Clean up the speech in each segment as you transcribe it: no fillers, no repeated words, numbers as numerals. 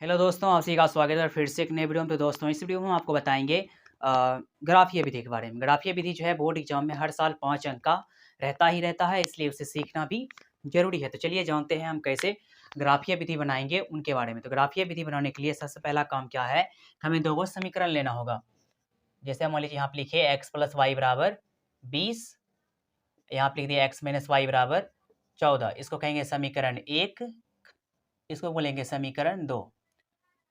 Hello दोस्तों, आप सभी का स्वागत है और फिर से एक नए वीडियो में। तो दोस्तों, इस वीडियो में हम आपको बताएंगे ग्राफीय विधि के बारे में। ग्राफीय विधि जो है बोर्ड एग्जाम में हर साल 5 अंक का रहता ही रहता है, इसलिए उसे सीखना भी जरूरी है। तो चलिए जानते हैं हम कैसे ग्राफीय विधि बनाएंगे उनके बारे में। तो ग्राफीय विधि बनाने के लिए सबसे पहला काम क्या है, हमें दो समीकरण लेना होगा। जैसे मान लीजिए यहाँ पे लिखे एक्स प्लस वाई बराबर 20, यहाँ पे लिख दिया एक्स माइनस वाई बराबर 14। इसको कहेंगे समीकरण 1, इसको बोलेंगे समीकरण 2।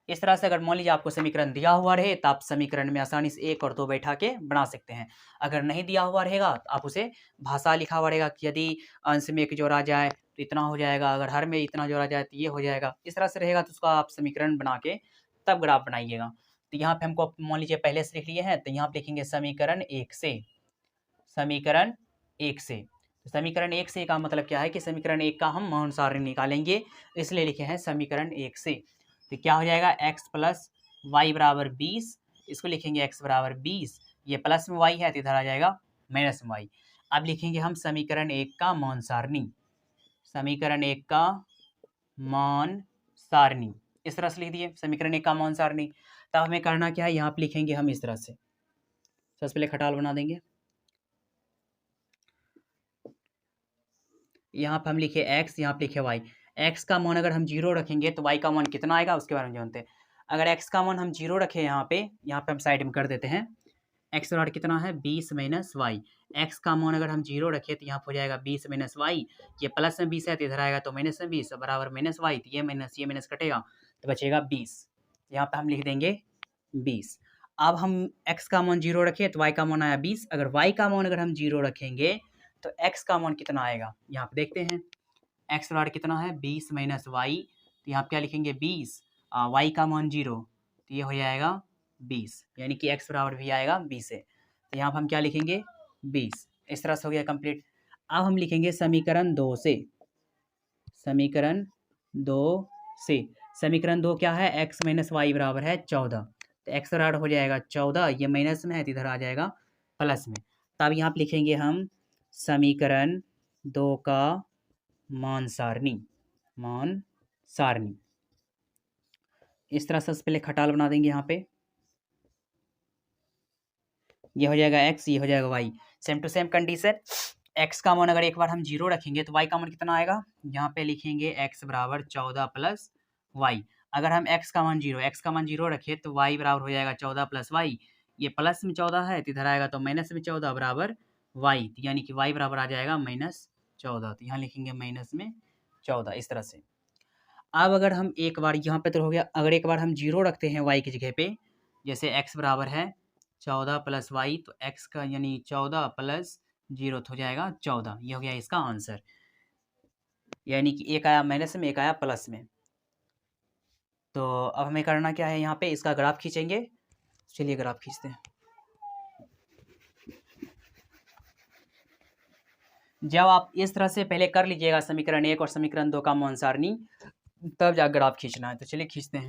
इस तरह से अगर मान लीजिए आपको समीकरण दिया हुआ रहे तो आप समीकरण में आसानी से 1 और 2 बैठा के बना सकते हैं। अगर नहीं दिया हुआ रहेगा तो आप उसे भाषा लिखा हुआ रहेगा कि यदि अंश में एक जोड़ा जाए तो इतना हो जाएगा, अगर हर में इतना जोड़ा जाए तो ये हो जाएगा। इस तरह से रहेगा तो उसका आप समीकरण बना के तब ग्राफ बनाइएगा। तो यहाँ पे हमको मान लीजिए पहले से लिख लिए हैं, तो यहाँ पे लिखेंगे समीकरण 1 से। समीकरण 1 से, तो समीकरण 1 से का मतलब क्या है कि समीकरण 1 का हम मान सारणी निकालेंगे, इसलिए लिखे हैं समीकरण 1 से। तो क्या हो जाएगा, x प्लस वाई बराबर 20, इसको लिखेंगे x बराबर 20, ये प्लस में y है तो इधर आ जाएगा माइनस में y। अब लिखेंगे हम समीकरण 1 का मान सारणी, समीकरण 1 का मान सारणी। इस तरह से लिख दिए समीकरण 1 का मान सारणी। तब हमें करना क्या है, यहाँ पे लिखेंगे हम इस तरह से। सबसे पहले खटाल बना देंगे। यहाँ पे हम लिखे x, यहाँ पे लिखे y। x का मान अगर हम 0 रखेंगे तो y का मान कितना आएगा उसके बारे में जानते हैं। अगर x का मान हम 0 रखें यहाँ पे हम साइड में कर देते हैं। x बराबर कितना है 20 माइनस वाई। x का मान अगर हम 0 रखें तो यहाँ पे हो जाएगा 20 माइनस वाई, ये प्लस में 20 है तो इधर आएगा तो माइनस में 20 बराबर माइनस वाई, तो ये माइनस कटेगा तो बचेगा 20। यहाँ पे हम लिख देंगे 20। अब हम x का मान 0 रखें तो y का मान आया 20। अगर y का मान अगर हम 0 रखेंगे तो x का मान कितना आएगा, यहाँ पे देखते हैं। x बराबर कितना है 20 माइनस वाई, तो यहाँ पे क्या लिखेंगे 20, y का मान 0, तो ये हो जाएगा 20, यानी कि x बराबर भी आएगा 20 है। तो यहाँ पर हम क्या लिखेंगे 20। इस तरह से हो गया कंप्लीट। अब हम लिखेंगे समीकरण 2 से। समीकरण 2 से, समीकरण 2 क्या है, x माइनस वाई बराबर है 14, तो x बराबर हो जाएगा 14, ये माइनस में है तो इधर आ जाएगा प्लस में। तब यहाँ पे लिखेंगे हम समीकरण 2 का मान सारणी, मान सारणी। इस तरह से पहले खटाल बना देंगे। यहाँ पे ये हो जाएगा x, ये हो जाएगा y। Same to same condition, x का मान अगर एक बार हम 0 रखेंगे तो y का मान कितना आएगा, यहाँ पे लिखेंगे x बराबर 14 प्लस वाई। अगर हम x का मान 0 रखे तो y बराबर हो जाएगा 14 प्लस वाई, ये प्लस में 14 है तो इधर आएगा तो माइनस में 14 बराबर y, तो यानी कि y बराबर आ जाएगा -14, तो यहाँ लिखेंगे -14। इस तरह से। अब अगर हम एक बार यहाँ पे तो हो गया, अगर एक बार हम 0 रखते हैं y की जगह पे, जैसे x बराबर है 14 प्लस वाई, तो x का यानी 14 प्लस 0 हो जाएगा 14, ये हो गया इसका आंसर। यानी कि एक आया माइनस में, एक आया प्लस में। तो अब हमें करना क्या है, यहाँ पे इसका ग्राफ खींचेंगे। चलिए ग्राफ खींचते हैं। जब आप इस तरह से पहले कर लीजिएगा समीकरण 1 और समीकरण 2 का मान सारणी, तब जा ग्राफ खींचना है। तो चलिए खींचते हैं।